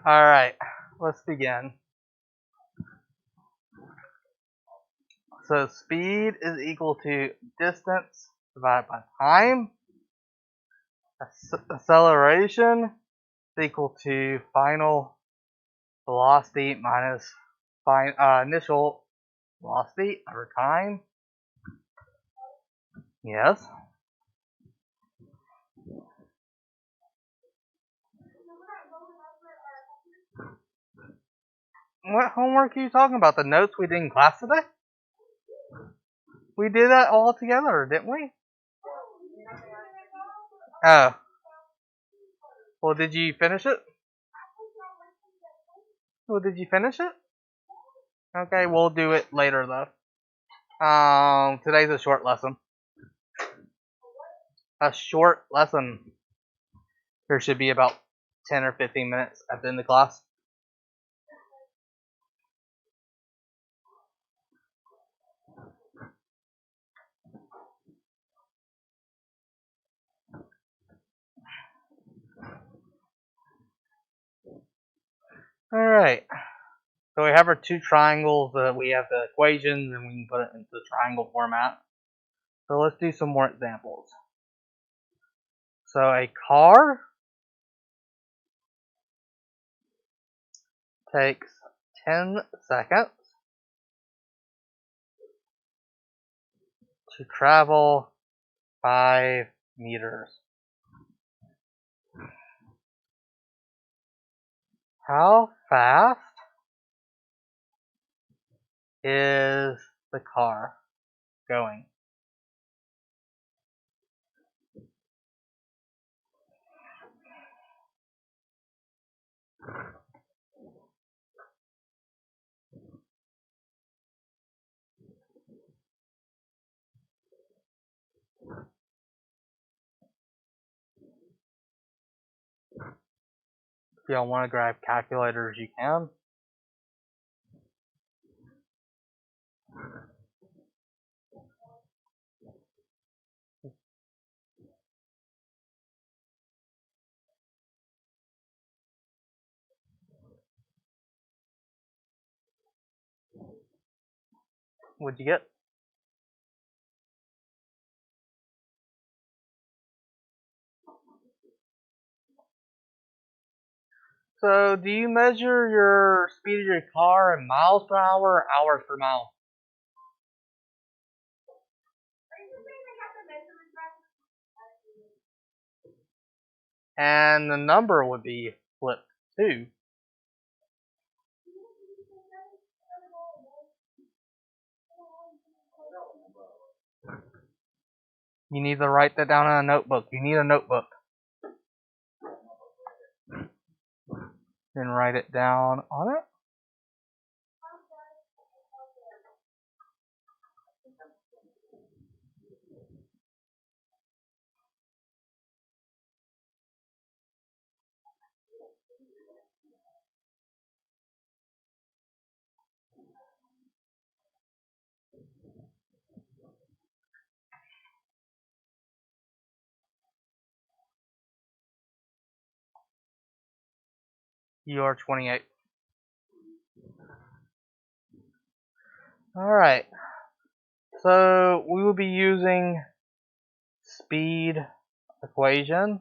Alright, let's begin. So speed is equal to distance divided by time. Acceleration is equal to final velocity minus initial velocity over time. Yes. What homework are you talking about? The notes we did in class today? We did that all together, didn't we? Oh. Well, did you finish it? Well, did you finish it? Okay, we'll do it later though. Today's a short lesson. A short lesson. There should be about 10 or 15 minutes at the end of class. Alright. So we have our two triangles. We have the equations and we can put it into the triangle format. So let's do some more examples. So a car takes 10 seconds to travel 5 meters. How fast is the car going? If y'all want to grab calculators, you can. What'd you get? So, do you measure your speed of your car in miles per hour or hours per mile? And the number would be flipped too. You need to write that down in a notebook. You need a notebook. Then write it down on it. You are 28. Alright. So, we will be using speed equation.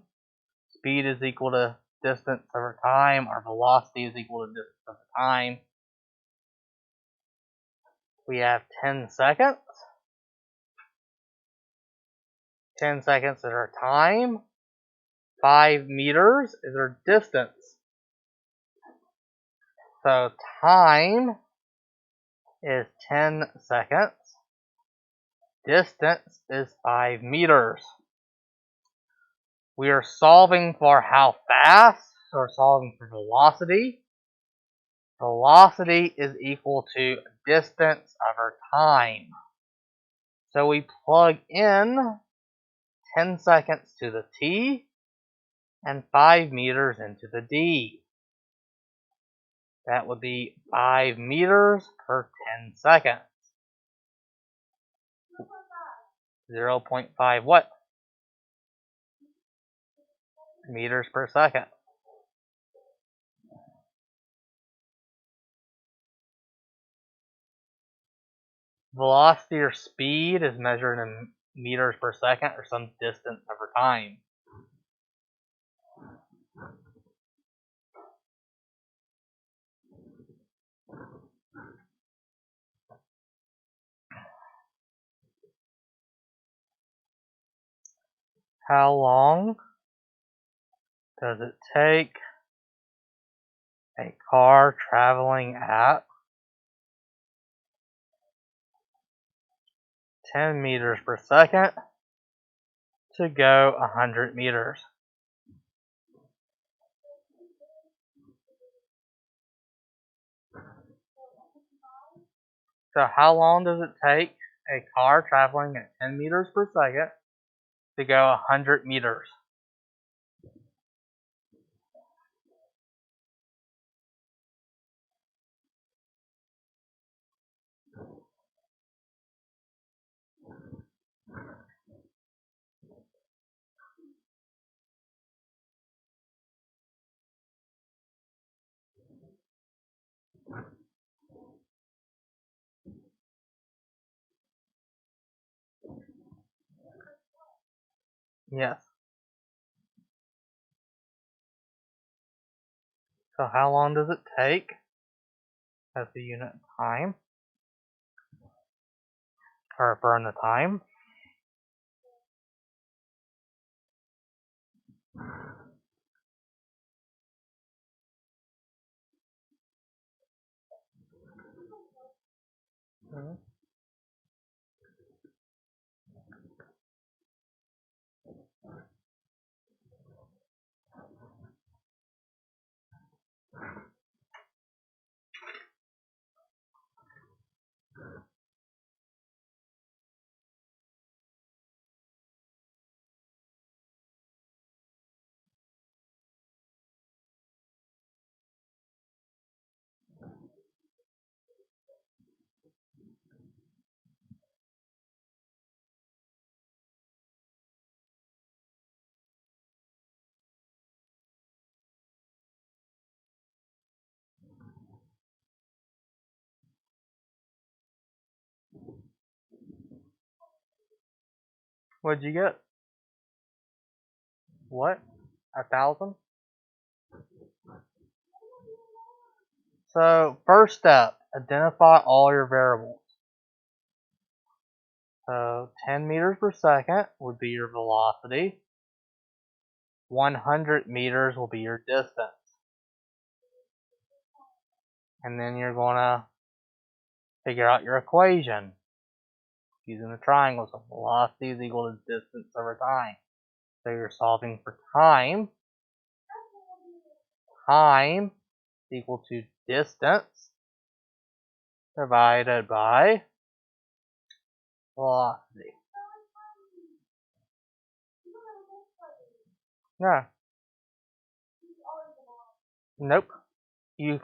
Speed is equal to distance over time. Our velocity is equal to distance over time. We have 10 seconds. 10 seconds is our time. 5 meters is our distance. So time is 10 seconds. Distance is 5 meters. We are solving for how fast, so we're solving for velocity. Velocity is equal to distance over time. So we plug in 10 seconds to the t and 5 meters into the d. That would be 5 meters per 10 seconds. 0.5 what? Meters per second. Velocity or speed is measured in meters per second or some distance over time. How long does it take a car traveling at 10 meters per second to go 100 meters? So how long does it take a car traveling at 10 meters per second to go 100 meters? Yes. So how long does it take as the unit of time, or burn the time? What'd you get? What? 1,000? So first step, identify all your variables. So 10 meters per second would be your velocity. 100 meters will be your distance. And then you're going to figure out your equation using the triangle. So velocity is equal to distance over time. So you're solving for time. Time is equal to distance divided by velocity. Yeah. Nope. Yes,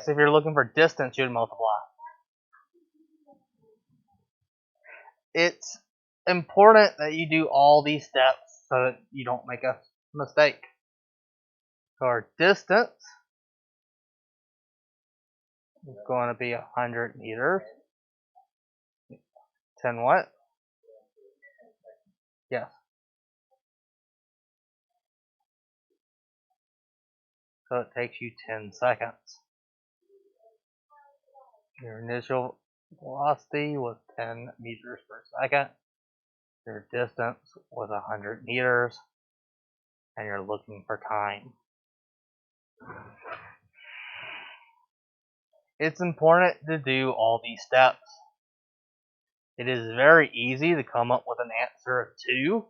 if you're looking for distance, you'd multiply. It's important that you do all these steps so that you don't make a mistake. So our distance is going to be 100 meters. 10 what? Yes. So it takes you 10 seconds. Your initial velocity was 10 meters per second. Your distance was 100 meters. And you're looking for time. It's important to do all these steps. It is very easy to come up with an answer of 2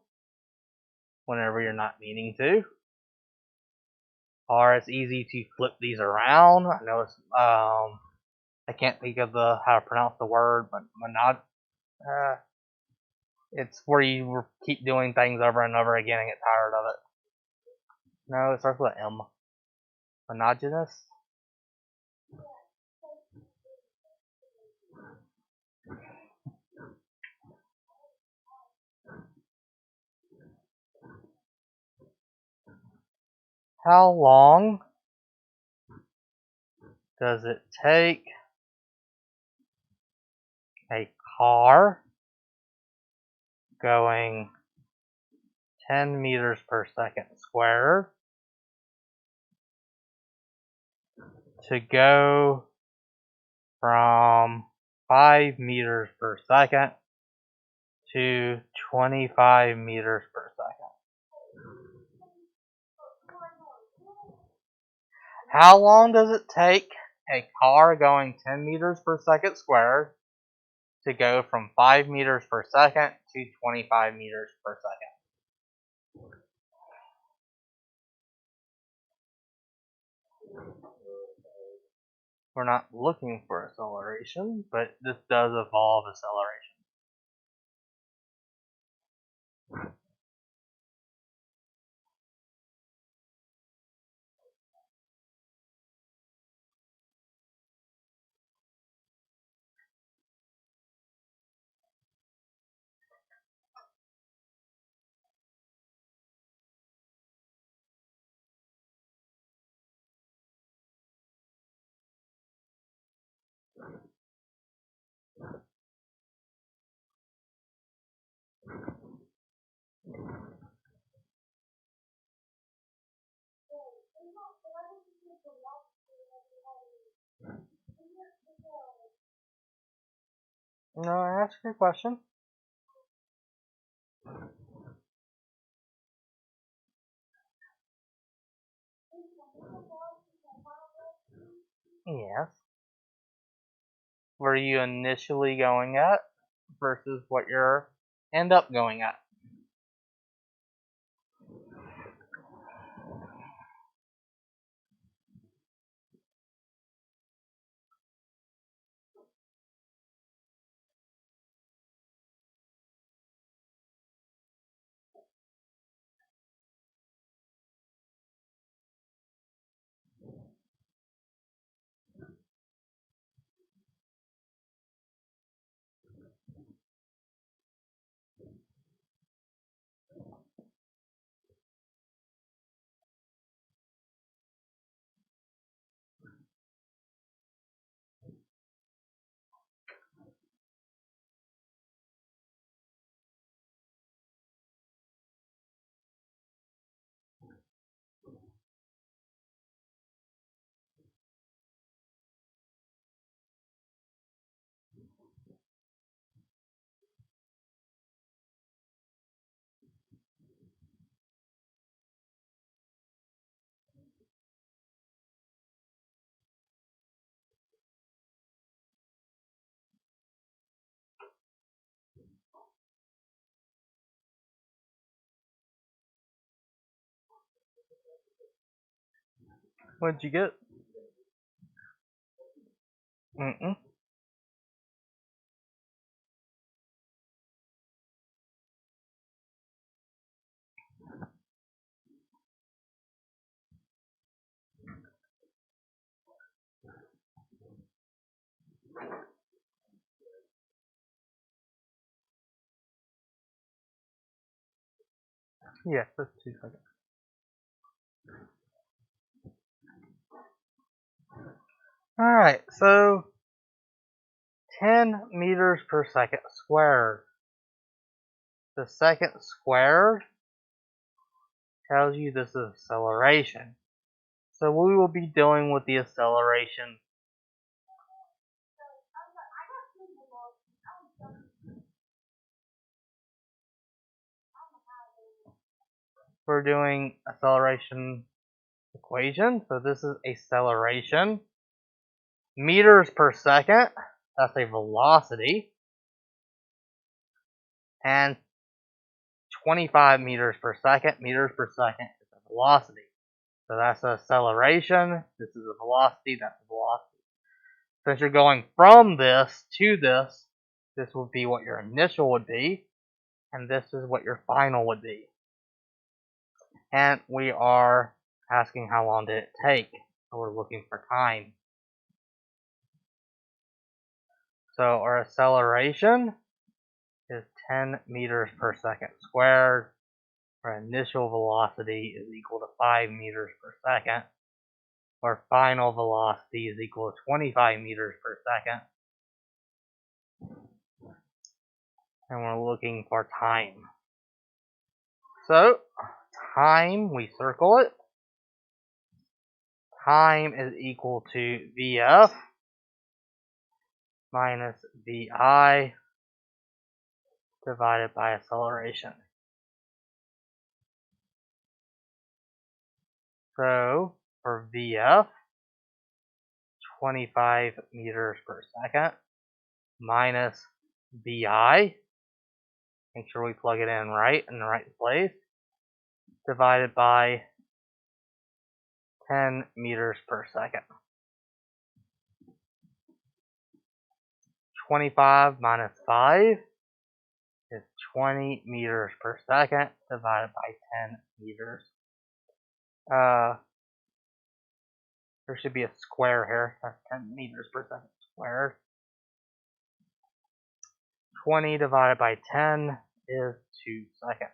whenever you're not meaning to. Or it's easy to flip these around. I know it's I can't think of how to pronounce the word, but it's where you keep doing things over and over again and get tired of it. No, it starts with an M. Monogenous. How long does it take a car going 10 meters per second squared to go from 5 meters per second to 25 meters per second. How long does it take a car going 10 meters per second squared to go from 5 meters per second to 25 meters per second? We're not looking for acceleration, but this does involve acceleration. No, ask your question. Yes. Where you initially going at versus what you're end up going at. What'd you get? Mm-mm. Yes, that's 2 seconds. Alright, so 10 meters per second squared. The second squared tells you this is acceleration. So we will be dealing with the acceleration. We're doing acceleration equation. So this is acceleration. Meters per second, that's a velocity. And 25 meters per second is a velocity. So that's the acceleration. This is a velocity, that's a velocity. Since you're going from this to this would be what your initial would be, and this is what your final would be. And we are asking how long did it take. So we're looking for time. So our acceleration is 10 meters per second squared. Our initial velocity is equal to 5 meters per second. Our final velocity is equal to 25 meters per second. and we're looking for time. So, time, we circle it. Time is equal to Vf minus Vi divided by acceleration. So, for Vf, 25 meters per second minus Vi, make sure we plug it in the right place, divided by 10 meters per second. 25 minus 5 is 20 meters per second divided by 10 meters. There should be a square here. That's 10 meters per second squared. 20 divided by 10 is 2 seconds.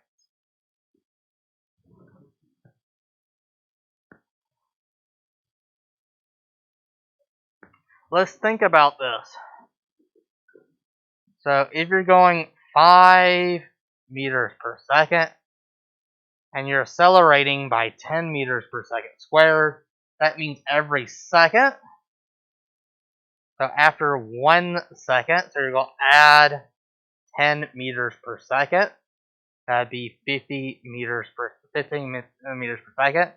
Let's think about this. So if you're going 5 meters per second and you're accelerating by 10 meters per second squared, that means every second. So after 1 second, so you're going to add 10 meters per second. That'd be 15 meters per second.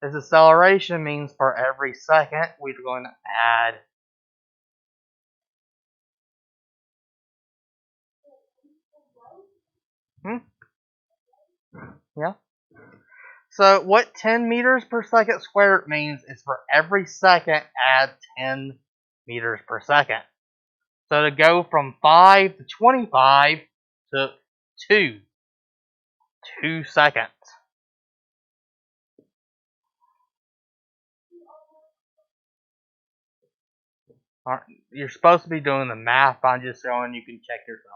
This acceleration means for every second, we're going to add yeah. So what 10 meters per second squared means is for every second, add 10 meters per second. So to go from 5 to 25 took 2 seconds. You're supposed to be doing the math, but I'm just showing you can check yourself.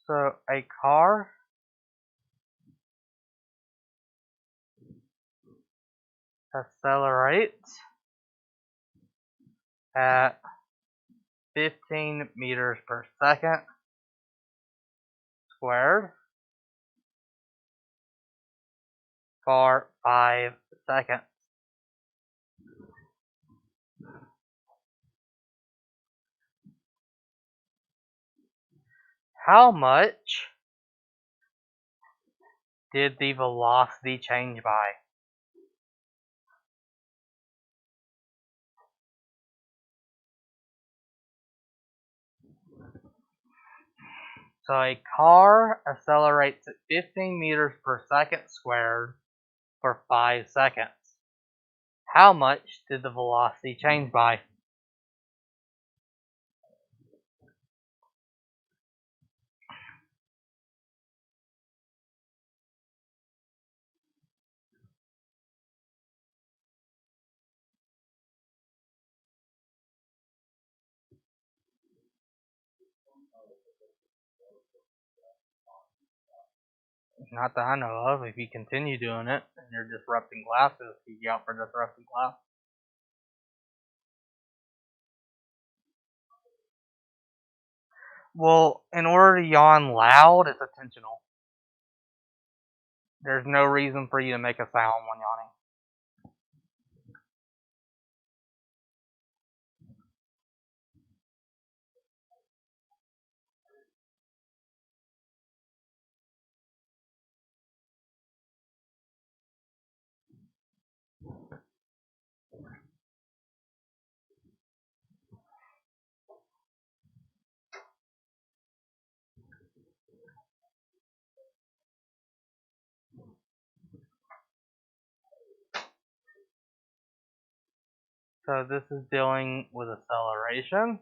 So a car accelerates at 15 meters per second squared for 5 seconds. How much did the velocity change by? So a car accelerates at 15 meters per second squared for 5 seconds. How much did the velocity change by? Not that I know of. If you continue doing it and you're disrupting classes, you get out for disrupting class. Well, in order to yawn loud, it's intentional. There's no reason for you to make a sound when yawning. So this is dealing with acceleration.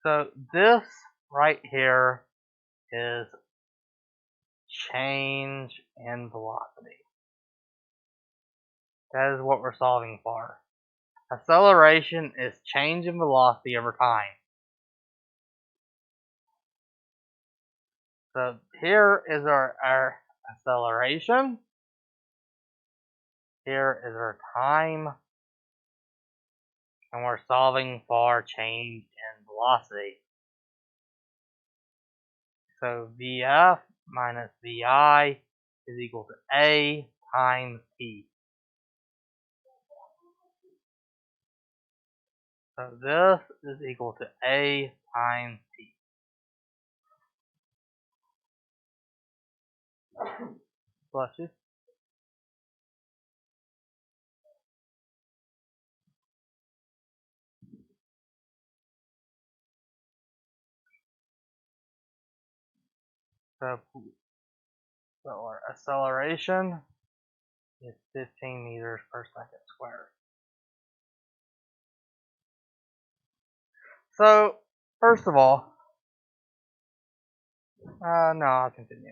So this right here is change in velocity. That is what we're solving for. Acceleration is change in velocity over time. So here is our acceleration. Here is our time. And we're solving for change in velocity. So Vf minus Vi is equal to A times T. So this is equal to A times T. Bless you. So our acceleration is 15 meters per second squared. So, first of all, no, I'll continue.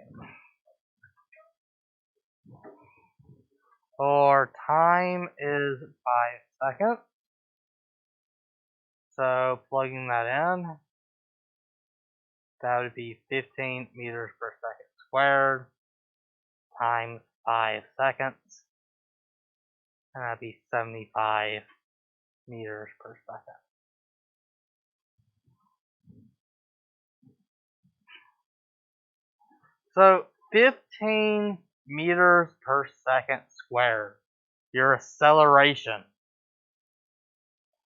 Our time is 5 seconds. So, plugging that in, that would be 15 meters per second squared times 5 seconds. And that'd be 75 meters per second. So 15 meters per second squared. Your acceleration.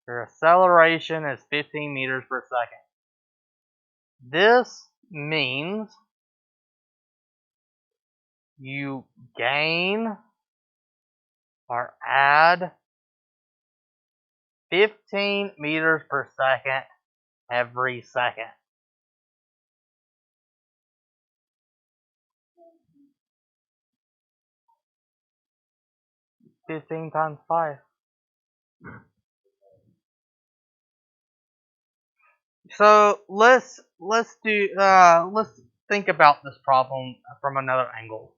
Your acceleration is 15 meters per second. This means you gain or add 15 meters per second every second. Fifteen times 5. So let's think about this problem from another angle.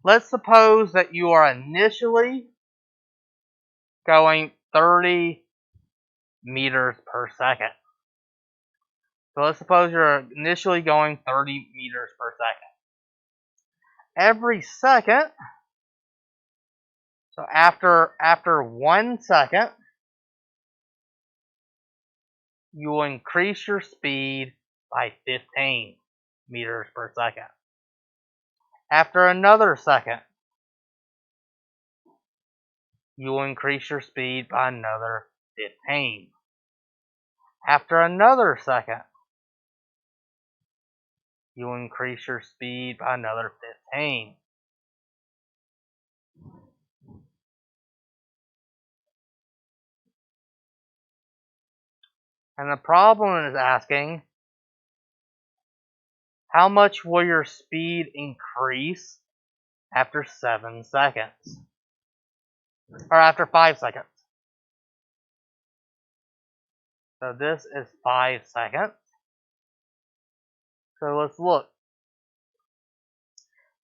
Let's suppose that you are initially going 30 meters per second. So let's suppose you're initially going 30 meters per second. Every second, so after 1 second, you will increase your speed by 15 meters per second. After another second, you will increase your speed by another 15. After another second, you will increase your speed by another 15. And the problem is asking, how much will your speed increase after 7 seconds? Or after 5 seconds? So this is 5 seconds. So let's look.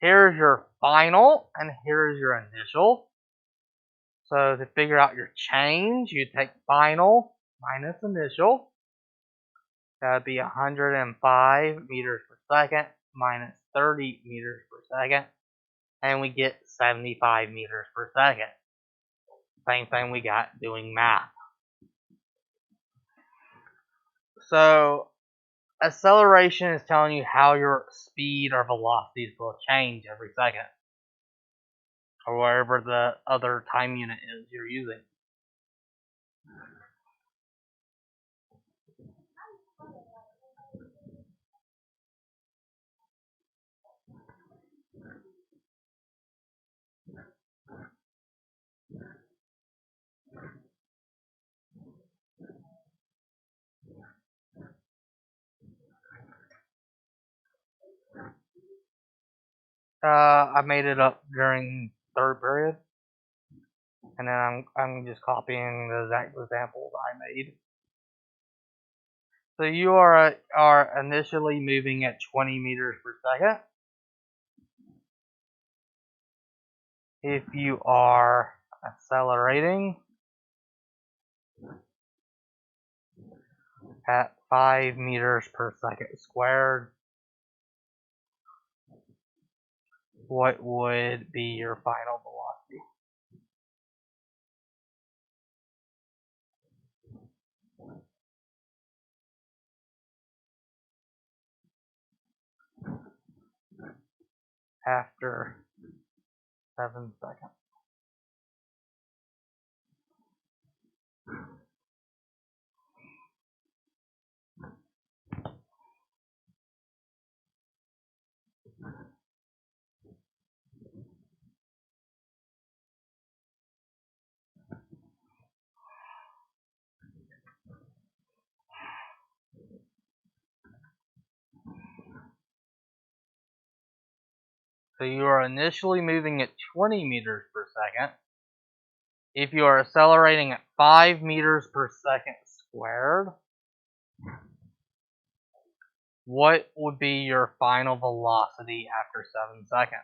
Here's your final, and here's your initial. So to figure out your change, you take final minus initial. That would be 105 meters per second minus 30 meters per second. And we get 75 meters per second. Same thing we got doing math. So acceleration is telling you how your speed or velocities will change every second, or wherever the other time unit is you're using. I made it up during third period, and then I'm just copying the exact examples I made. So you are initially moving at 20 meters per second. If you are accelerating at 5 meters per second squared, what would be your final velocity? After 7 seconds. So you are initially moving at 20 meters per second. If you are accelerating at 5 meters per second squared, what would be your final velocity after 7 seconds?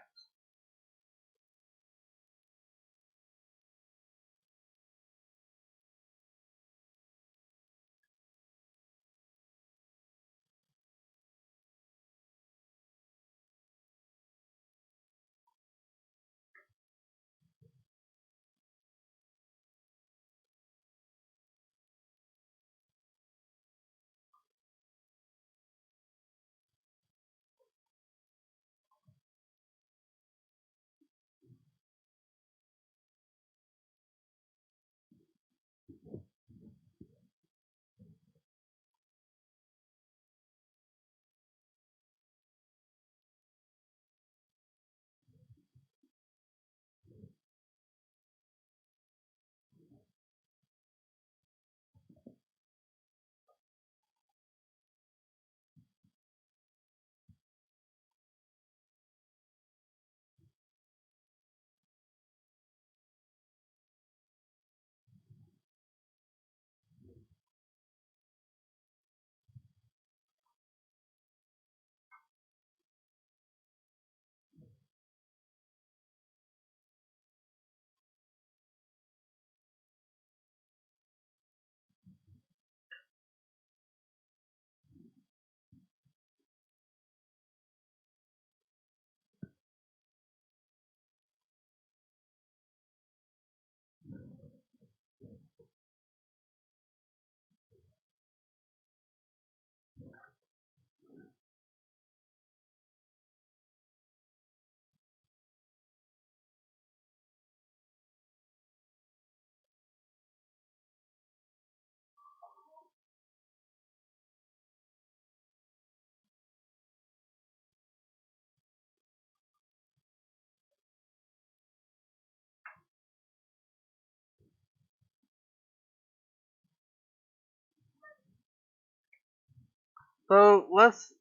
So let's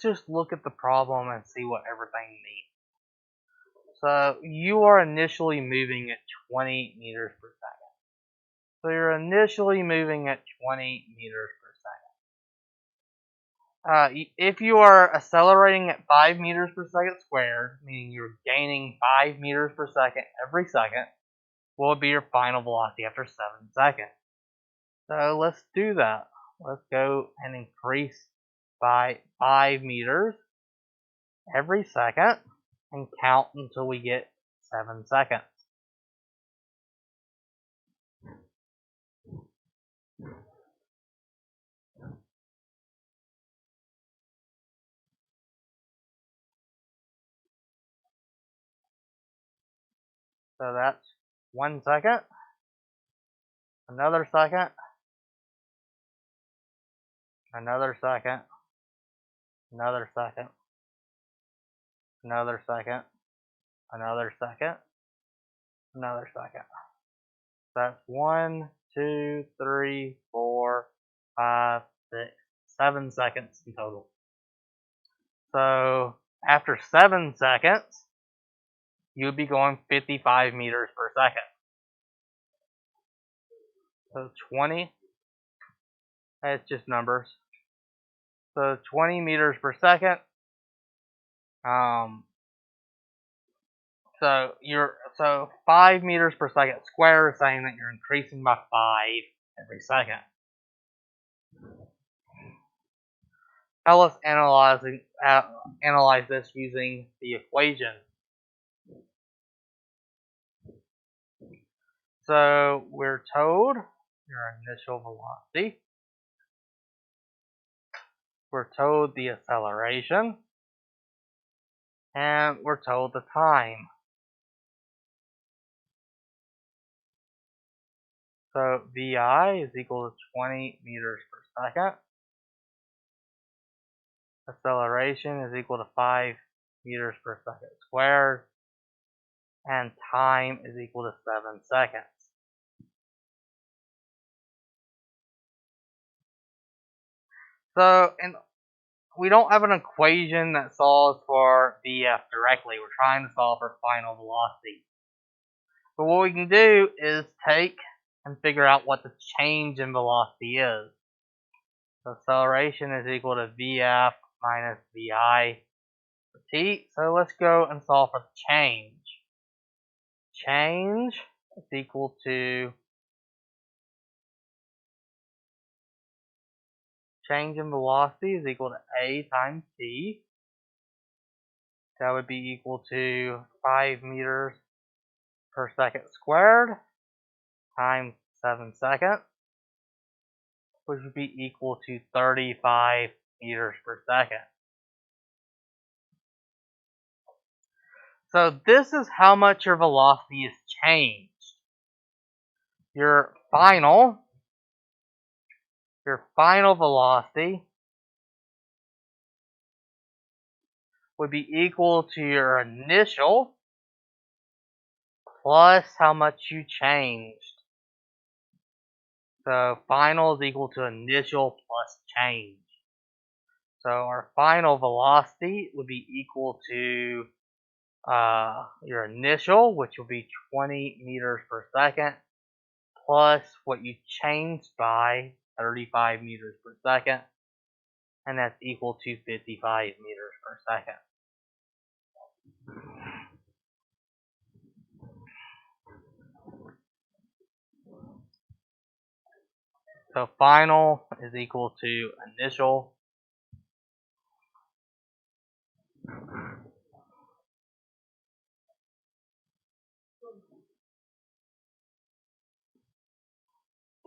just look at the problem and see what everything means. So you are initially moving at 20 meters per second. So you're initially moving at 20 meters per second. If you are accelerating at 5 meters per second squared, meaning you're gaining 5 meters per second every second, what would be your final velocity after 7 seconds? So let's do that. Let's go and increase by 5 meters every second and count until we get 7 seconds. So that's 1 second, another second, another second, another second, another second, another second, another second. That's 1, 2, 3, 4, 5, 6, 7 seconds in total. So after 7 seconds, you'd be going 55 meters per second. So 20, it's just numbers. So 20 meters per second. So you're So 5 meters per second squared is saying that you're increasing by 5 every second. Now let's analyze this using the equation. So we're told your initial velocity. We're told the acceleration. And we're told the time. So VI is equal to 20 meters per second. Acceleration is equal to 5 meters per second squared. And time is equal to 7 seconds. So, and we don't have an equation that solves for VF directly. We're trying to solve for final velocity. But what we can do is take and figure out what the change in velocity is. So acceleration is equal to VF minus VI for t. So let's go and solve for the change. Change is equal to change in velocity is equal to A times t. That would be equal to 5 meters per second squared times 7 seconds, which would be equal to 35 meters per second. So this is how much your velocity is changed. Your final velocity would be equal to your initial plus how much you changed. So final is equal to initial plus change. So our final velocity would be equal to your initial, which will be 20 meters per second, plus what you changed by, 35 meters per second, and that's equal to 55 meters per second. So final is equal to initial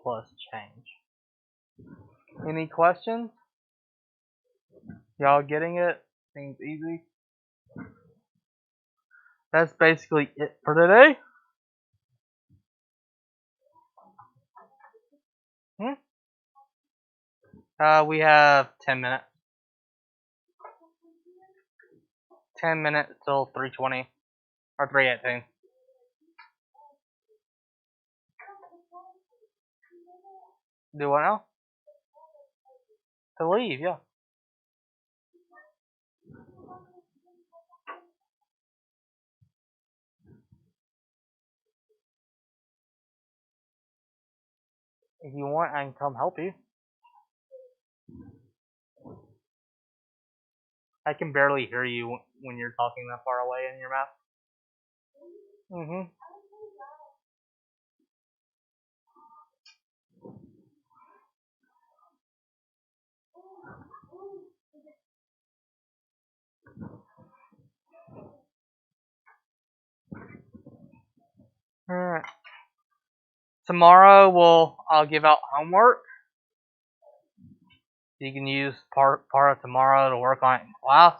plus change. Any questions? Y'all getting it? Seems easy. That's basically it for today. We have 10 minutes. 10 minutes till 3:20 or 3:18. Do what now? To leave, yeah. If you want, I can come help you. I can barely hear you when you're talking that far away in your mouth. Alright. Tomorrow I'll give out homework. You can use part of tomorrow to work on it in class.